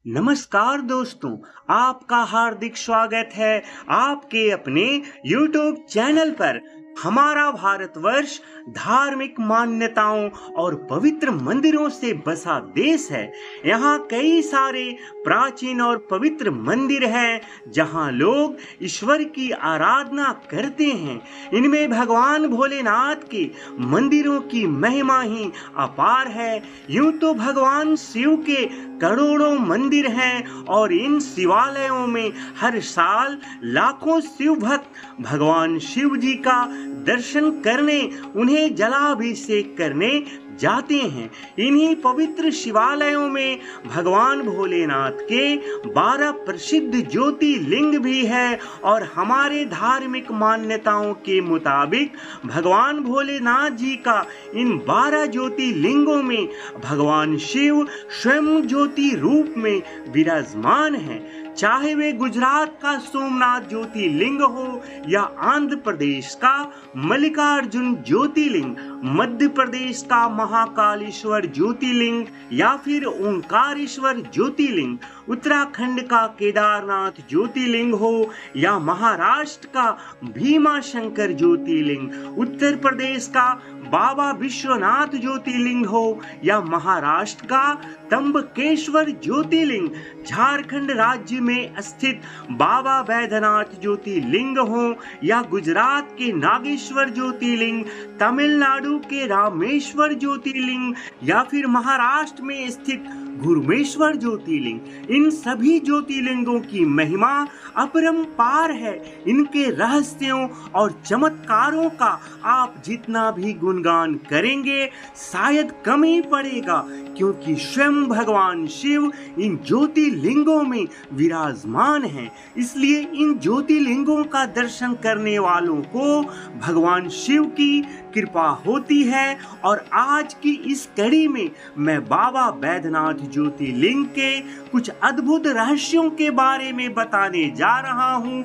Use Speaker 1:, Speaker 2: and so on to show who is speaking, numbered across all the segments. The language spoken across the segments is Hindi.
Speaker 1: नमस्कार दोस्तों, आपका हार्दिक स्वागत है आपके अपने YouTube चैनल पर। हमारा भारतवर्ष धार्मिक मान्यताओं और पवित्र मंदिरों से बसा देश है। यहाँ कई सारे प्राचीन और पवित्र मंदिर हैं जहाँ लोग ईश्वर की आराधना करते हैं। इनमें भगवान भोलेनाथ के मंदिरों की महिमा ही अपार है। यूं तो भगवान शिव के करोड़ों मंदिर हैं और इन शिवालयों में हर साल लाखों शिव भक्त भगवान शिव जी का दर्शन करने, उन्हें जलाभिषेक करने जाते हैं। इन्हीं पवित्र शिवालयों में भगवान भोलेनाथ के 12 प्रसिद्ध ज्योतिर्लिंग भी है और हमारे धार्मिक मान्यताओं के मुताबिक भगवान भोलेनाथ जी का इन 12 ज्योतिर्लिंगों में भगवान शिव स्वयं ज्योति रूप में विराजमान है। चाहे वे गुजरात का सोमनाथ ज्योतिर्लिंग हो या आंध्र प्रदेश का मल्लिकार्जुन ज्योतिर्लिंग, मध्य प्रदेश का महाकालेश्वर ज्योतिर्लिंग या फिर ओंकारेश्वर ज्योतिर्लिंग, उत्तराखंड का केदारनाथ ज्योतिर्लिंग हो या महाराष्ट्र का भीमाशंकर ज्योतिर्लिंग, उत्तर प्रदेश का बाबा विश्वनाथ ज्योतिर्लिंग हो या महाराष्ट्र का त्र्यंबकेश्वर ज्योतिर्लिंग, झारखंड राज्य में स्थित बाबा बैद्यनाथ ज्योतिर्लिंग हो या गुजरात के नागेश्वर ज्योतिर्लिंग, तमिलनाडु के रामेश्वर ज्योतिर्लिंग या फिर महाराष्ट्र में स्थित गुरुमेश्वर ज्योतिर्लिंग, इन सभी ज्योतिर्लिंगों की महिमा अपरंपार है। इनके रहस्यों और चमत्कारों का आप जितना भी गुणगान करेंगे शायद कम ही पड़ेगा, क्योंकि स्वयं भगवान शिव इन ज्योतिर्लिंगों में विराजमान हैं। इसलिए इन ज्योतिर्लिंगों का दर्शन करने वालों को भगवान शिव की कृपा होती है। और आज की इस कड़ी में मैं बाबा बैद्यनाथ ज्योतिर्लिंग के कुछ अद्भुत रहस्यों के बारे में बताने जा रहा हूँ,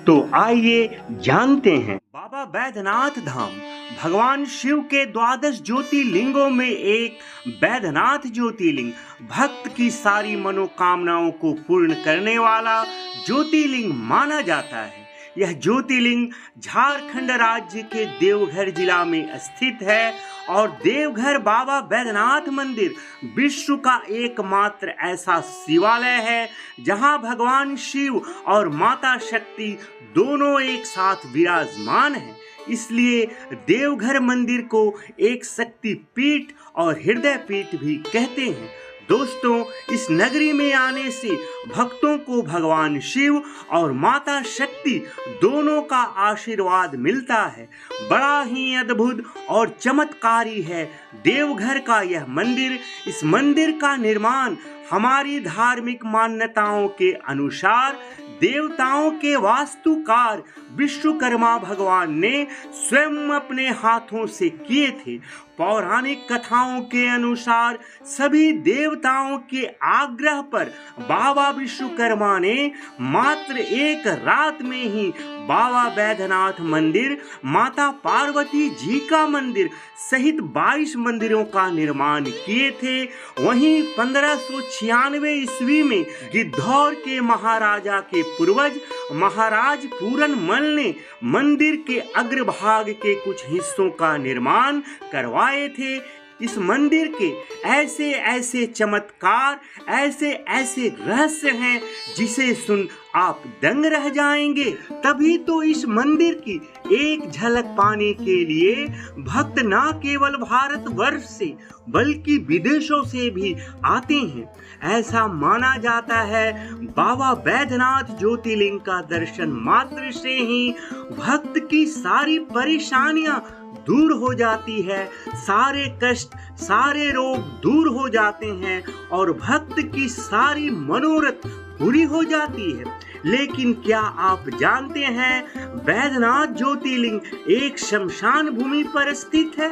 Speaker 1: तो आइए जानते हैं। बाबा बैद्यनाथ धाम भगवान शिव के 12 ज्योतिर्लिंगों में एक बैद्यनाथ ज्योतिर्लिंग भक्त की सारी मनोकामनाओं को पूर्ण करने वाला ज्योतिर्लिंग माना जाता है। यह ज्योतिर्लिंग झारखंड राज्य के देवघर जिला में स्थित है और देवघर बाबा बैद्यनाथ मंदिर विश्व का एकमात्र ऐसा शिवालय है जहां भगवान शिव और माता शक्ति दोनों एक साथ विराजमान हैं। इसलिए देवघर मंदिर को एक शक्ति पीठ और हृदय पीठ भी कहते हैं। दोस्तों, इस नगरी में आने से भक्तों को भगवान शिव और माता शक्ति दोनों का आशीर्वाद मिलता है। बड़ा ही अद्भुत और चमत्कारी है देवघर का यह मंदिर। इस मंदिर का निर्माण हमारी धार्मिक मान्यताओं के अनुसार देवताओं के वास्तुकार विश्वकर्मा भगवान ने स्वयं अपने हाथों से किए थे। पौराणिक कथाओं के अनुसार सभी देवताओं के आग्रह पर बाबा विश्वकर्मा ने मात्र एक रात में ही बाबा बैद्यनाथ मंदिर, माता पार्वती जी का मंदिर सहित 22 मंदिरों का निर्माण किए थे। वहीं 1596 ईस्वी में गिद्धौर के महाराजा के पूर्वज महाराज पूरनमल ने मंदिर के अग्रभाग के कुछ हिस्सों का निर्माण करवाए थे। इस मंदिर के ऐसे ऐसे चमत्कार, ऐसे ऐसे रहस्य हैं जिसे सुन आप दंग रह जाएंगे। तभी तो इस मंदिर की एक झलक पाने के लिए भक्त न केवल भारतवर्ष से बल्कि विदेशों से भी आते हैं। ऐसा माना जाता है बाबा बैद्यनाथ ज्योतिर्लिंग का दर्शन मात्र से ही भक्त की सारी परेशानियां दूर हो जाती है, सारे कष्ट, सारे रोग दूर हो जाते हैं और भक्त की सारी मनोरथ पूरी हो जाती है। लेकिन क्या आप जानते हैं बैद्यनाथ ज्योतिर्लिंग एक शमशान भूमि पर स्थित है?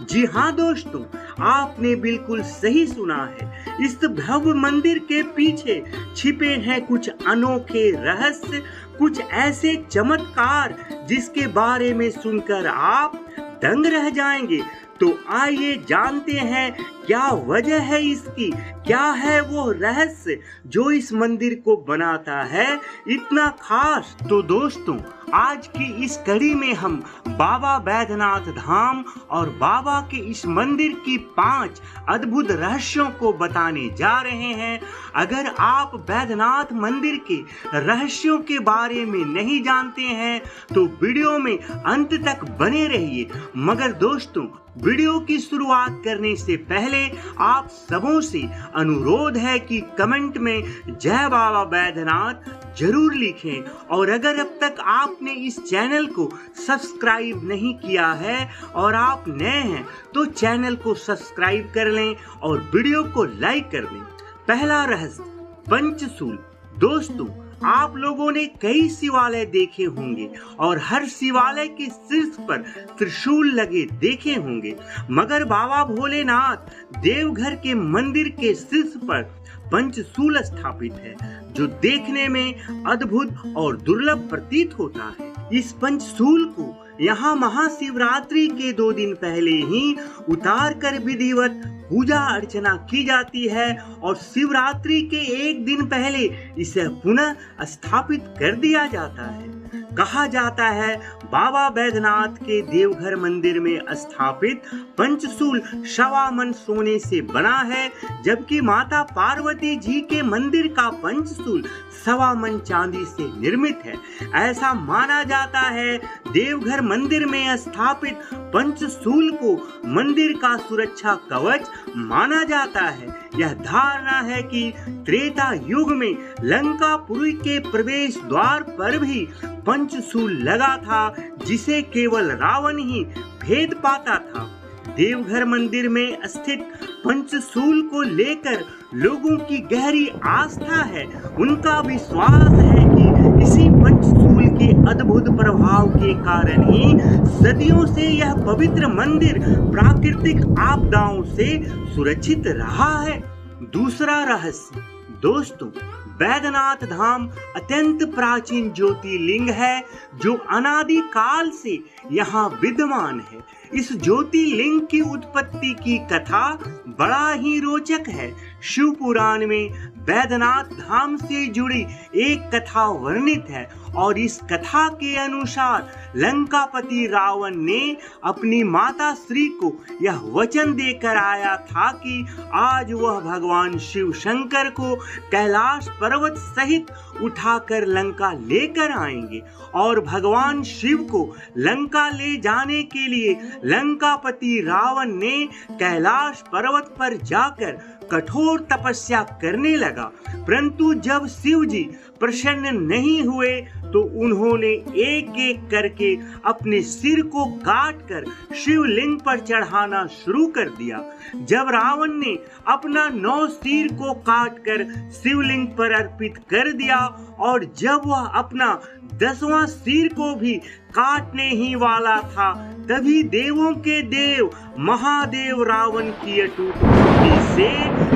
Speaker 1: जी हाँ दोस्तों, आपने बिल्कुल सही सुना है। इस भव्य मंदिर के पीछे छिपे हैं कुछ अनोखे रहस्य, कुछ ऐसे चमत्कार जिसके बारे में सुनकर आप दंग रह जाएंगे। तो आइए जानते हैं क्या वजह है इसकी, क्या है वो रहस्य जो इस मंदिर को बनाता है इतना खास। तो दोस्तों, आज की इस कड़ी में हम बाबा बैद्यनाथ धाम और बाबा के इस मंदिर की 5 अद्भुत रहस्यों को बताने जा रहे हैं। अगर आप बैद्यनाथ मंदिर के रहस्यों के बारे में नहीं जानते हैं तो वीडियो में अंत तक बने रहिए। मगर दोस्तों, वीडियो की शुरुआत करने से पहले आप सबों से अनुरोध है कि कमेंट में जय बाबा बैद्यनाथ जरूर लिखें। और अगर अब तक आपने इस चैनल को सब्सक्राइब नहीं किया है और आप नए हैं तो चैनल को सब्सक्राइब कर लें और वीडियो को लाइक कर दें। पहला रहस्य, पंचशूल। दोस्तों, आप लोगों ने कई शिवालय देखे होंगे और हर शिवालय के शीर्ष पर त्रिशूल लगे देखे होंगे, मगर बाबा भोलेनाथ देवघर के मंदिर के शीर्ष पर पंचशूल स्थापित है, जो देखने में अद्भुत और दुर्लभ प्रतीत होता है। इस पंचशूल को यहाँ महाशिवरात्रि के 2 दिन पहले ही उतार कर विधिवत पूजा अर्चना की जाती है और शिवरात्रि के 1 दिन पहले इसे पुनः स्थापित कर दिया जाता है। कहा जाता है बाबा बैद्यनाथ के देवघर मंदिर में स्थापित पंचशूल 1.25 मन सोने से बना है, जबकि माता पार्वती जी के मंदिर का पंचशूल 1.25 मन चांदी से निर्मित है। ऐसा माना जाता है देवघर मंदिर में स्थापित पंचशूल को मंदिर का सुरक्षा कवच माना जाता है। यह धारणा है कि त्रेता युग में लंकापुरी के प्रवेश द्वार पर भी पंचशूल लगा था, जिसे केवल रावण ही भेद पाता था। देवघर मंदिर में स्थित पंचशूल को लेकर लोगों की गहरी आस्था है। उनका विश्वास है कि इसी पंचशूल के अद्भुत प्रभाव के कारण ही सदियों से यह पवित्र मंदिर प्राकृतिक आपदाओं से सुरक्षित रहा है। दूसरा रहस्य, दोस्तों, बैद्यनाथ धाम अत्यंत प्राचीन ज्योतिर्लिंग है जो अनादि काल से यहाँ विद्यमान है। इस ज्योतिर्लिंग की उत्पत्ति की कथा बड़ा ही रोचक है। शिव पुराण में बैद्यनाथ धाम से जुड़ी एक कथा वर्णित है और इस कथा के अनुसार लंकापति रावण ने अपनी माता श्री को यह वचन देकर आया था कि आज वह भगवान शिव शंकर को कैलाश पर्वत सहित उठाकर लंका लेकर आएंगे और भगवान शिव को लंका ले जाने के लिए लंकापति रावण ने कैलाश पर्वत पर जाकर कठोर तपस्या करने लगा। परंतु जब शिव जी प्रसन्न नहीं हुए तो उन्होंने एक एक करके अपने सिर को काटकर शिवलिंग पर चढ़ाना शुरू कर दिया। जब रावण ने अपना 9 सिर को काटकर शिवलिंग पर अर्पित कर दिया और जब वह अपना 10वां सिर को भी काटने ही वाला था, तभी देवों के देव महादेव रावण की अटूट भक्ति से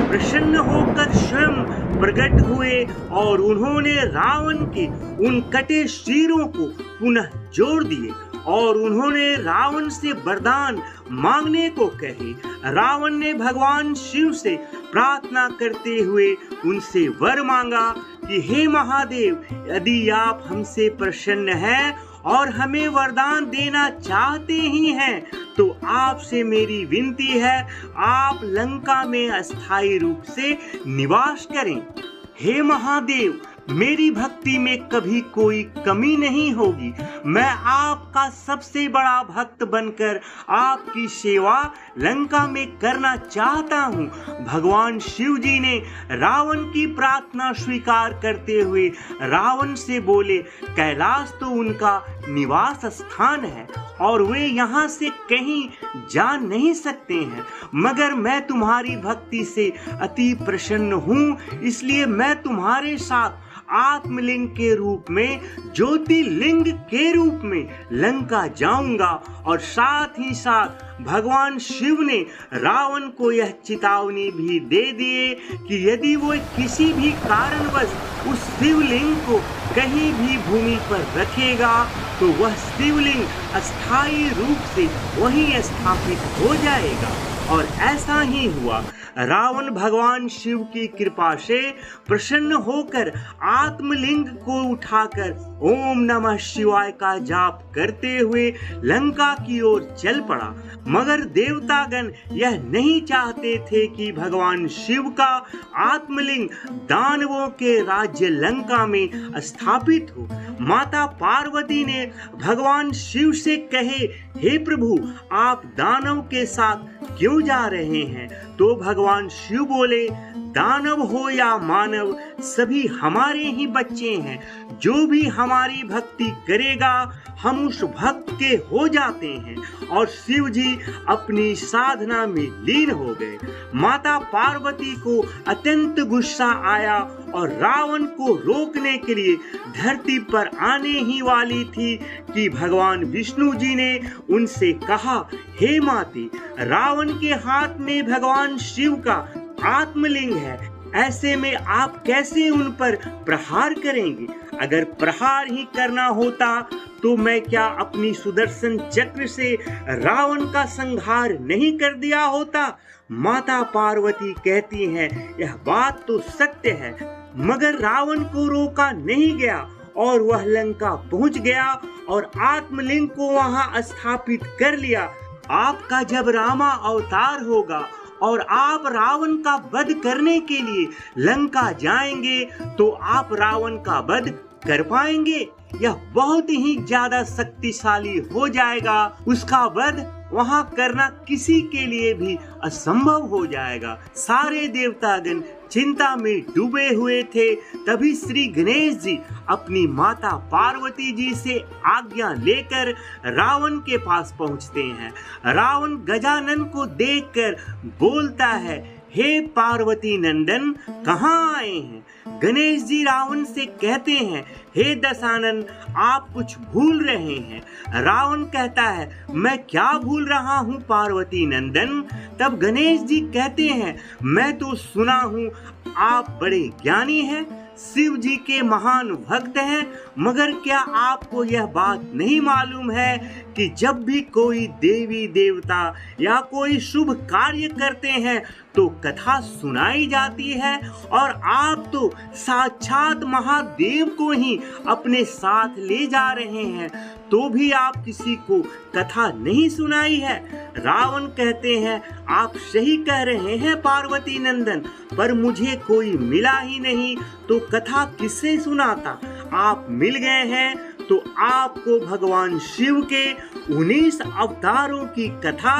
Speaker 1: प्रसन्न होकर स्वयं प्रकट हुए और उन्होंने रावण के उन कटे सिरों को पुनः जोड़ दिए और उन्होंने रावण से वरदान मांगने को कहे। रावण ने भगवान शिव से प्रार्थना करते हुए उनसे वर मांगा कि हे महादेव, यदि आप हमसे प्रसन्न हैं और हमें वरदान देना चाहते ही हैं तो आपसे मेरी विनती है, आप लंका में अस्थायी रूप से निवास करें। हे महादेव, मेरी भक्ति में कभी कोई कमी नहीं होगी। मैं आपका सबसे बड़ा भक्त बनकर आपकी सेवा लंका में करना चाहता हूँ। भगवान शिव जी ने रावण की प्रार्थना स्वीकार करते हुए रावण से बोले, कैलाश तो उनका निवास स्थान है और वे यहाँ से कहीं जा नहीं सकते हैं, मगर मैं तुम्हारी भक्ति से अति प्रसन्न हूँ, इसलिए मैं तुम्हारे साथ आत्मलिंग के रूप में, ज्योतिर्लिंग के रूप में लंका जाऊंगा। और साथ ही साथ भगवान शिव ने रावण को यह चेतावनी भी दे दिए कि यदि वो किसी भी कारणवश उस शिवलिंग को कहीं भी भूमि पर रखेगा तो वह शिवलिंग अस्थायी रूप से वहीं स्थापित हो जाएगा। और ऐसा ही हुआ। रावण भगवान शिव की कृपा से प्रसन्न होकर आत्मलिंग को उठाकर ओम नमः शिवाय का जाप करते हुए लंका की ओर चल पड़ा। मगर देवतागण यह नहीं चाहते थे कि भगवान शिव का आत्मलिंग दानवों के राज्य लंका में स्थापित हो। माता पार्वती ने भगवान शिव से कहे, हे प्रभु, आप दानव के साथ क्यों जा रहे हैं? तो भगवान शिव बोले, दानव हो या मानव, सभी हमारे ही बच्चे हैं। जो भी हमारी भक्ति करेगा हम उस भक्त के हो जाते हैं। और शिव जी अपनी साधना में लीन हो गए। माता पार्वती को अत्यंत गुस्सा आया और रावण को रोकने के लिए धरती पर आने ही वाली थी कि भगवान विष्णु जी ने उनसे कहा, हे माते, रावण के हाथ में भगवान शिव का आत्मलिंग है, ऐसे में आप कैसे उन पर प्रहार करेंगे? अगर प्रहार ही करना होता तो मैं क्या अपनी सुदर्शन चक्र से रावण का संहार नहीं कर दिया होता? माता पार्वती कहती हैं, यह बात तो सत्य है, मगर रावण को रोका नहीं गया और वह लंका पहुंच गया और आत्मलिंग को वहां स्थापित कर लिया। आपका जब रामा अवतार होगा और आप रावण का वध करने के लिए लंका जाएंगे तो आप रावण का वध कर पाएंगे? यह बहुत ही ज्यादा शक्तिशाली हो जाएगा। उसका वध वहां करना किसी के लिए भी असंभव हो जाएगा। सारे देवतागण चिंता में डूबे हुए थे। तभी श्री गणेश जी अपनी माता पार्वती जी से आज्ञा लेकर रावण के पास पहुंचते हैं। रावण गजानन को देखकर बोलता है, हे पार्वती नंदन, कहाँ आए हैं? गणेश जी रावण से कहते हैं, हे दशानन, आप कुछ भूल रहे हैं। रावण कहता है, मैं क्या भूल रहा हूँ पार्वती नंदन? तब गणेश जी कहते हैं, मैं तो सुना हूँ आप बड़े ज्ञानी हैं, शिव जी के महान भक्त हैं, मगर क्या आपको यह बात नहीं मालूम है कि जब भी कोई देवी देवता या कोई शुभ कार्य करते हैं तो कथा सुनाई जाती है, और आप तो साक्षात महादेव को ही अपने साथ ले जा रहे हैं, तो भी आप किसी को कथा नहीं सुनाई है? रावण कहते हैं, आप सही कह रहे हैं पार्वती नंदन, पर मुझे कोई मिला ही नहीं तो कथा किससे सुनाता? आप मिल गए हैं तो आपको भगवान शिव के 19 अवतारों की कथा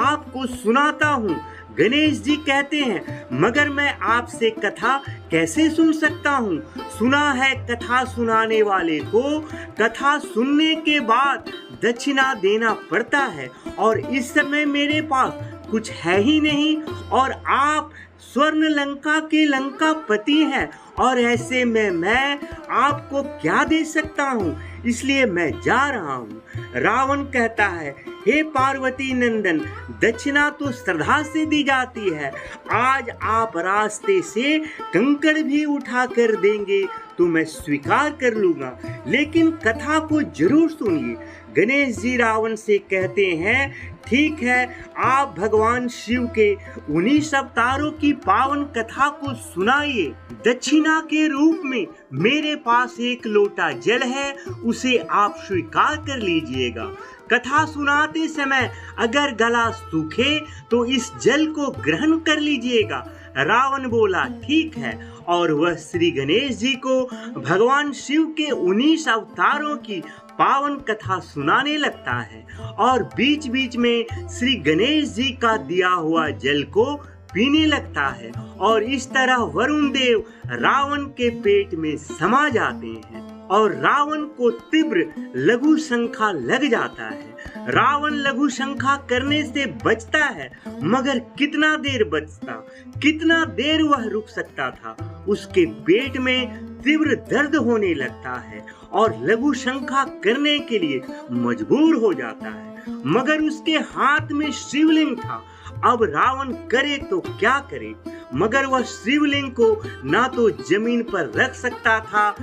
Speaker 1: आपको सुनाता हूँ। गणेश जी कहते हैं, मगर मैं आपसे कथा कैसे सुन सकता हूँ? सुना है कथा सुनाने वाले को कथा सुनने के बाद दक्षिणा देना पड़ता है, और इस समय मेरे पास कुछ है ही नहीं, और आप स्वर्ण लंका के लंकापति हैं, और ऐसे में मैं आपको क्या दे सकता हूँ? इसलिए मैं जा रहा हूँ। रावण कहता है, हे पार्वती नंदन, दक्षिणा तो श्रद्धा से दी जाती है। आज आप रास्ते से कंकड़ भी उठा कर देंगे तो मैं स्वीकार कर लूंगा, लेकिन कथा को जरूर सुनिए। गणेश जी रावण से कहते हैं, ठीक है, आप भगवान शिव के 19 अवतारों की पावन कथा को सुनाइए। दक्षिणा के रूप में मेरे पास एक लोटा जल है, उसे आप स्वीकार कर लीजिएगा। कथा सुनाते समय अगर गला सूखे तो इस जल को ग्रहण कर लीजिएगा। रावण बोला, ठीक है, और वह श्री गणेश जी को भगवान शिव के 19 अवतारों की पावन कथा सुनाने लगता है, और बीच बीच में श्री गणेश जी का दिया हुआ जल को पीने लगता है, और इस तरह वरुण देव रावण के पेट में समा जाते हैं, और रावण को तीव्र लघु शंखा लग जाता है। रावण लघु शंखा करने से बचता है, मगर कितना देर बचता, कितना देर वह रुक सकता था? उसके पेट में तीव्र दर्द होने लगता है और लघु शंखा करने के लिए मजबूर हो जाता है, मगर उसके हाथ में शिवलिंग था। अब रावण करे तो क्या करे, मगर वह शिवलिंग को ना तो जमीन पर रख सकता था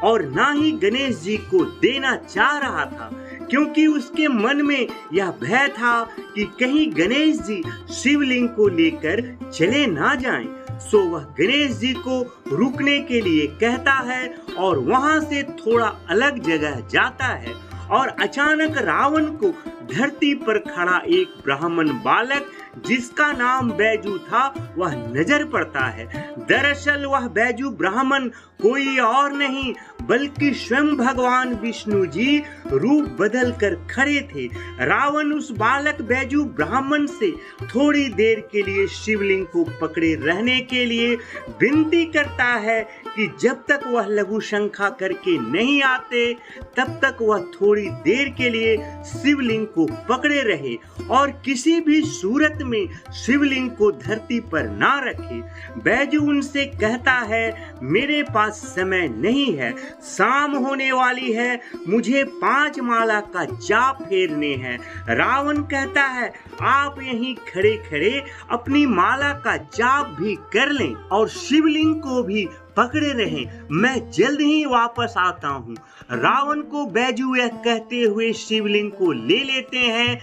Speaker 1: और ना ही गणेश जी को देना चाह रहा था। क्योंकि उसके मन में यह भय था कि कहीं गणेश जी शिवलिंग को लेकर चले ना जाएं। सो वह गणेश जी को रुकने के लिए कहता है और वहां से थोड़ा अलग जगह जाता है और अचानक रावण को धरती पर खड़ा एक ब्राह्मण बालक जिसका नाम बैजू था वह नजर पड़ता है। दरअसल वह बैजू ब्राह्मण कोई और नहीं बल्कि स्वयं भगवान विष्णु जी रूप बदल कर खड़े थे। रावण उस बालक बैजू ब्राह्मण से थोड़ी देर के लिए शिवलिंग को पकड़े रहने के लिए विनती करता है कि जब तक वह लघु शंखा करके नहीं आते तब तक वह थोड़ी देर के लिए शिवलिंग को पकड़े रहे और किसी भी सूरत में शिवलिंग को धरती पर ना रखे। बैजू उनसे कहता है मेरे पास समय नहीं है, शाम होने वाली है, मुझे 5 माला का जाप फेरने हैं। रावण कहता है आप यहीं खड़े खड़े अपनी माला का जाप भी कर लें और शिवलिंग को भी पकड़े रहें, मैं जल्द ही वापस आता हूँ। रावण को बैजू यह कहते हुए शिवलिंग को ले लेते हैं।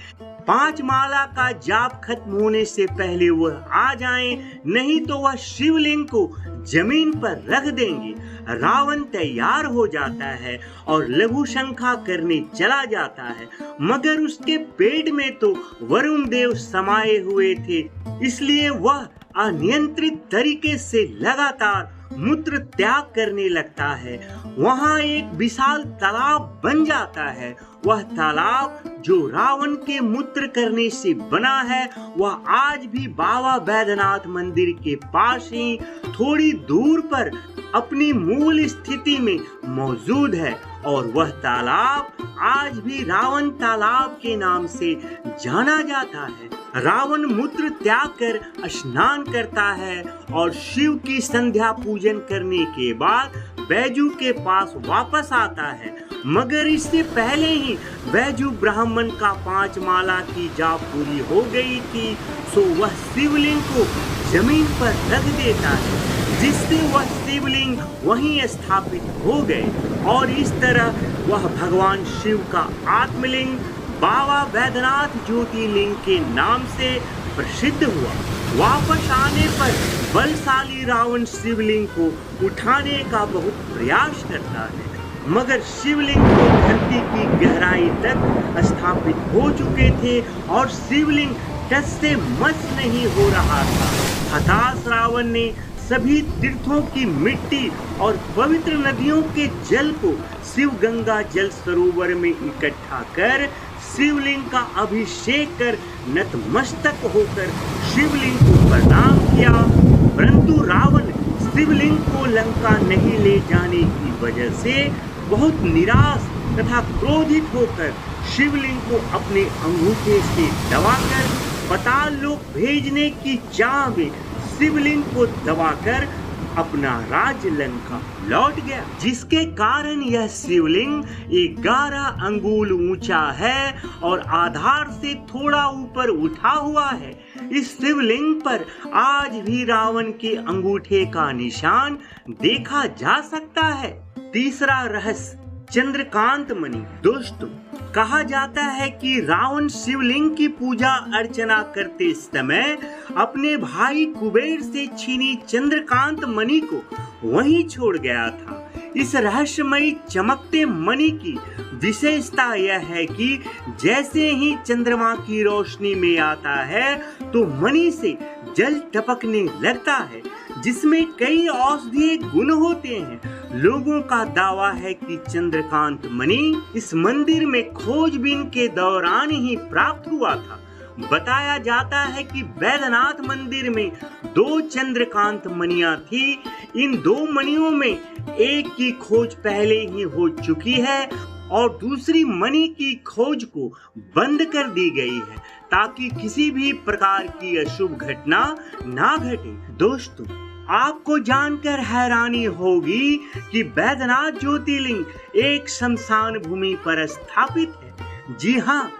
Speaker 1: 5 माला का जाप खत्म होने से पहले वह आ जाएं, नहीं तो वह शिवलिंग को जमीन पर रख देंगे। रावण तैयार हो जाता है और लघु शंखा करने चला जाता है, मगर उसके पेट में तो वरुण देव समाये हुए थे, इसलिए वह अनियंत्रित तरीके से लगातार मूत्र त्याग करने लगता है। वहां एक विशाल तालाब बन जाता है। वह तालाब जो रावण के मूत्र करने से बना है वह आज भी बाबा बैद्यनाथ मंदिर के पास ही थोड़ी दूर पर अपनी मूल स्थिति में मौजूद है और वह तालाब आज भी रावण तालाब के नाम से जाना जाता है। रावण मूत्र त्याग कर स्नान करता है और शिव की संध्या पूजन करने के बाद बैजू के पास वापस आता है, मगर इससे पहले ही बैजू ब्राह्मण का 5 माला की जाप पूरी हो गई थी। सो वह शिवलिंग को जमीन पर रख देता है, जिससे वह शिवलिंग वहीं स्थापित हो गए और इस तरह वह भगवान शिव का आत्मलिंग बाबा बैद्यनाथ ज्योतिर्लिंग के नाम से प्रसिद्ध हुआ। वापस आने पर बलशाली रावण शिवलिंग को उठाने का बहुत प्रयास करता है, मगर शिवलिंग को धरती की गहराई तक स्थापित हो चुके थे और शिवलिंग टस से मस नहीं हो रहा था। हताश रावण ने सभी तीर्थों की मिट्टी और पवित्र नदियों के जल को शिव गंगा जल सरोवर में इकट्ठा कर शिवलिंग का अभिषेक कर नतमस्तक होकर शिवलिंग को प्रणाम किया, परंतु रावण शिवलिंग को लंका नहीं ले जाने की वजह से बहुत निराश तथा क्रोधित होकर शिवलिंग को अपने अंगूठे से दबाकर पाताल लोक भेजने की चाह में शिवलिंग को दबाकर अपना राज्य लंका लौट गया, जिसके कारण यह शिवलिंग 11 अंगुल ऊंचा है और आधार से थोड़ा ऊपर उठा हुआ है। इस शिवलिंग पर आज भी रावण के अंगूठे का निशान देखा जा सकता है। तीसरा रहस्य चंद्रकांत मणि। दोस्तों, कहा जाता है कि रावण शिवलिंग की पूजा अर्चना करते समय अपने भाई कुबेर से छीनी चंद्रकांत मणि को वहीं छोड़ गया था। इस रहस्यमयी चमकते मणि की विशेषता यह है कि जैसे ही चंद्रमा की रोशनी में आता है तो मणि से जल टपकने लगता है, जिसमें कई औषधीय गुण होते हैं। लोगों का दावा है कि चंद्रकांत मणि इस मंदिर में खोजबीन के दौरान ही प्राप्त हुआ था। बताया जाता है कि बैद्यनाथ मंदिर में 2 चंद्रकांत मणियां थी। इन 2 मणियों में एक की खोज पहले ही हो चुकी है और दूसरी मणि की खोज को बंद कर दी गई है ताकि किसी भी प्रकार की अशुभ घटना ना घटे। दोस्तों, आपको जानकर हैरानी होगी कि बैद्यनाथ ज्योतिर्लिंग एक शमशान भूमि पर स्थापित है। जी हाँ,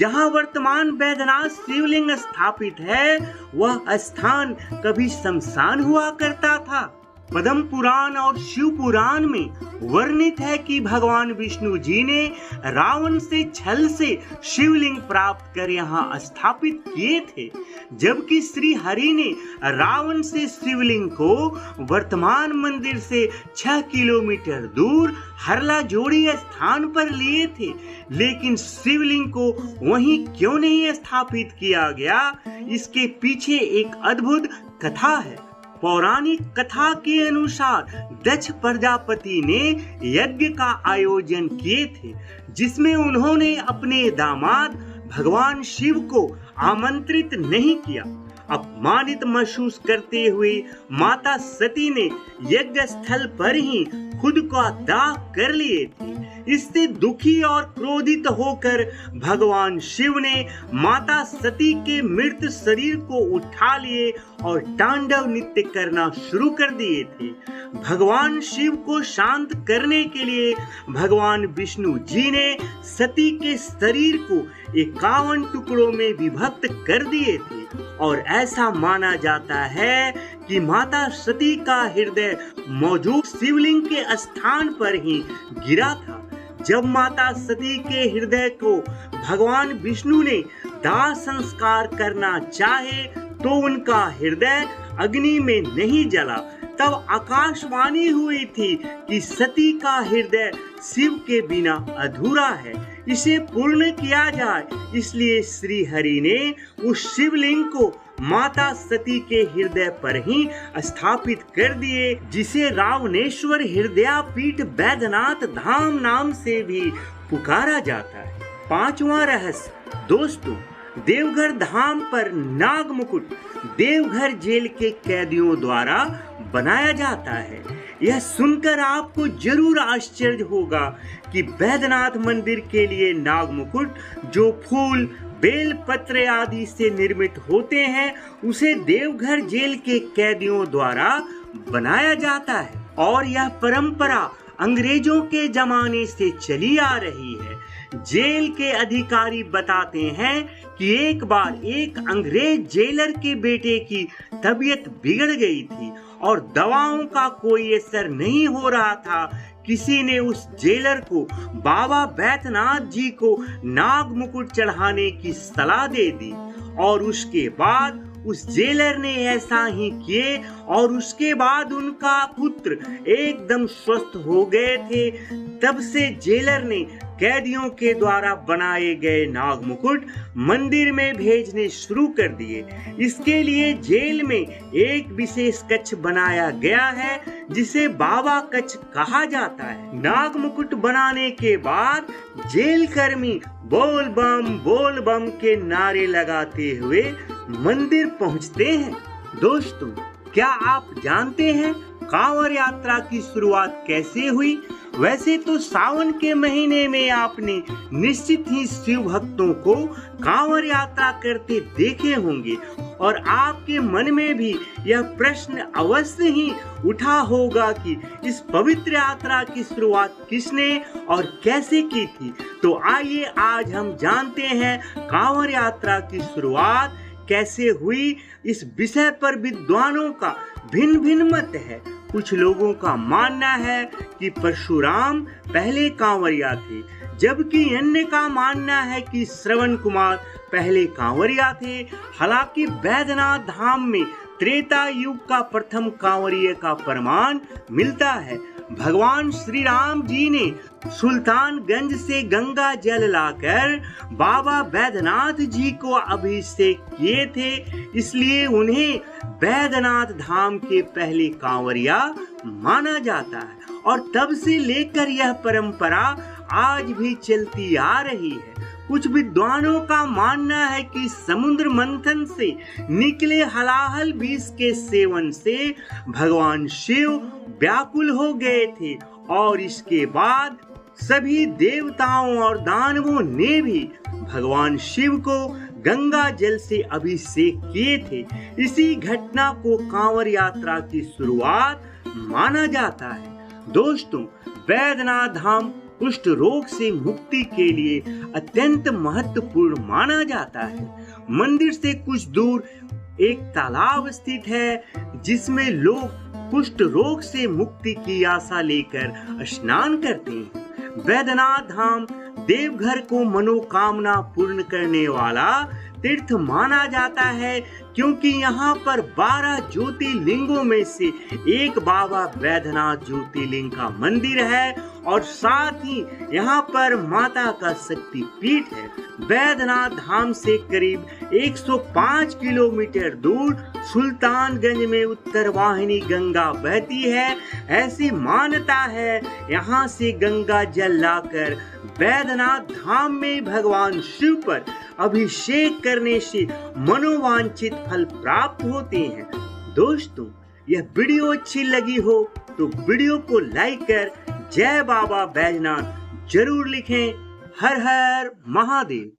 Speaker 1: जहाँ वर्तमान बैद्यनाथ शिवलिंग स्थापित है वह स्थान कभी शमशान हुआ करता था। पद्म पुराण और शिव पुराण में वर्णित है कि भगवान विष्णु जी ने रावण से छल से शिवलिंग प्राप्त कर यहाँ स्थापित किए थे, जबकि श्री हरि ने रावण से शिवलिंग को वर्तमान मंदिर से 6 किलोमीटर दूर हरला जोड़ी स्थान पर लिए थे। लेकिन शिवलिंग को वहीं क्यों नहीं स्थापित किया गया, इसके पीछे एक अद्भुत कथा है। पौराणिक कथा के अनुसार दक्ष प्रजापति ने यज्ञ का आयोजन किए थे, जिसमें उन्होंने अपने दामाद भगवान शिव को आमंत्रित नहीं किया। अपमानित महसूस करते हुए माता सती ने यज्ञ स्थल पर ही खुद का दाह कर लिए थे। इससे दुखी और क्रोधित होकर भगवान शिव ने माता सती के मृत शरीर को उठा लिए और तांडव नृत्य करना शुरू कर दिए थे। भगवान शिव को शांत करने के लिए भगवान विष्णु जी ने सती के शरीर को 51 टुकड़ों में विभक्त कर दिए थे और ऐसा माना जाता है कि माता सती का हृदय मौजूद शिवलिंग के स्थान पर ही गिरा था। जब माता सती के हृदय को भगवान विष्णु ने दाह संस्कार करना चाहे तो उनका हृदय अग्नि में नहीं जला। तब आकाशवाणी हुई थी कि सती का हृदय शिव के बिना अधूरा है, इसे पूर्ण किया जाए। इसलिए श्री हरि ने उस शिवलिंग को माता सती के हृदय पर ही स्थापित कर दिए, जिसे रावणेश्वर हृदयापीठ बैद्यनाथ धाम नाम से भी पुकारा जाता है। 5वां रहस्य दोस्तों, देवघर धाम पर नाग मुकुट देवघर जेल के कैदियों द्वारा बनाया जाता है। यह सुनकर आपको जरूर आश्चर्य होगा कि बैद्यनाथ मंदिर के लिए नाग मुकुट जो फूल बेल पत्र आदि से निर्मित होते हैं, उसे देवघर जेल के कैदियों द्वारा बनाया जाता है और यह परंपरा अंग्रेजों के जमाने से चली आ रही है। जेल के अधिकारी बताते हैं कि एक बार एक अंग्रेज जेलर के बेटे की तबीयत बिगड़ गई थी और दवाओं का कोई असर नहीं हो रहा था। किसी ने उस जेलर को बाबा बैद्यनाथ जी को नाग मुकुट चढ़ाने की सलाह दे दी और उसके बाद उस जेलर ने ऐसा ही किए और उसके बाद उनका पुत्र एकदम स्वस्थ हो गए थे। तब से जेलर ने कैदियों के द्वारा बनाए गए नाग मुकुट मंदिर में भेजने शुरू कर दिए। इसके लिए जेल में एक विशेष कक्ष बनाया गया है जिसे बाबा कक्ष कहा जाता है। नाग मुकुट बनाने के बाद जेल कर्मी बोल बम के नारे लगाते हुए मंदिर पहुंचते हैं। दोस्तों, क्या आप जानते हैं कांवड़ यात्रा की शुरुआत कैसे हुई? वैसे तो सावन के महीने में आपने निश्चित ही शिव भक्तों को कांवड़ यात्रा करते देखे होंगे और आपके मन में भी यह प्रश्न अवश्य ही उठा होगा कि इस पवित्र यात्रा की शुरुआत किसने और कैसे की थी। तो आइए आज हम जानते हैं कांवड़ यात्रा की शुरुआत कैसे हुई। इस विषय पर विद्वानों का भिन्न भिन्न मत है। कुछ लोगों का मानना है कि परशुराम पहले कांवरिया थे, जबकि अन्य का मानना है कि श्रवण कुमार पहले कांवरिया थे। हालांकि बैद्यनाथ धाम में त्रेता युग का प्रथम कांवरिये का प्रमाण मिलता है। भगवान श्री राम जी ने सुल्तानगंज से गंगा जल लाकर बाबा बैद्यनाथ जी को अभिषेक किए थे, इसलिए उन्हें बैद्यनाथ धाम के पहले कांवरिया माना जाता है और तब से लेकर यह परंपरा आज भी चलती आ रही है। कुछ विद्वानों का मानना है कि समुद्र मंथन से निकले हलाहल विष के सेवन से भगवान शिव व्याकुल हो गए थे और इसके बाद सभी देवताओं और दानवों ने भी भगवान शिव को गंगा जल से अभिषेक किए थे। इसी घटना को कांवड़ यात्रा की शुरुआत माना जाता है। दोस्तों, बैद्यनाथ धाम कुष्ठ रोग से मुक्ति के लिए अत्यंत महत्वपूर्ण माना जाता है। मंदिर से कुछ दूर एक तालाब स्थित है जिसमें लोग कुष्ठ रोग से मुक्ति की आशा लेकर स्नान करते हैं। वैद्यनाथ धाम देवघर को मनोकामना पूर्ण करने वाला तीर्थ माना जाता है, क्योंकि यहाँ पर 12 ज्योतिर्लिंगों में से एक बाबा वैद्यनाथ ज्योतिर्लिंग का मंदिर है और साथ ही यहाँ पर माता का शक्ति पीठ है। वैद्यनाथ धाम से करीब 105 किलोमीटर दूर सुल्तानगंज में उत्तरवाहिनी गंगा बहती है। ऐसी मान्यता है, यहाँ से गंगा जल लाकर वैद्यनाथ धाम में भगवान शिव पर अभिषेक करने से मनोवांछित फल प्राप्त होते हैं। दोस्तों, यह वीडियो अच्छी लगी हो तो वीडियो को लाइक कर जय बाबा बैजनाथ जरूर लिखें। हर हर महादेव।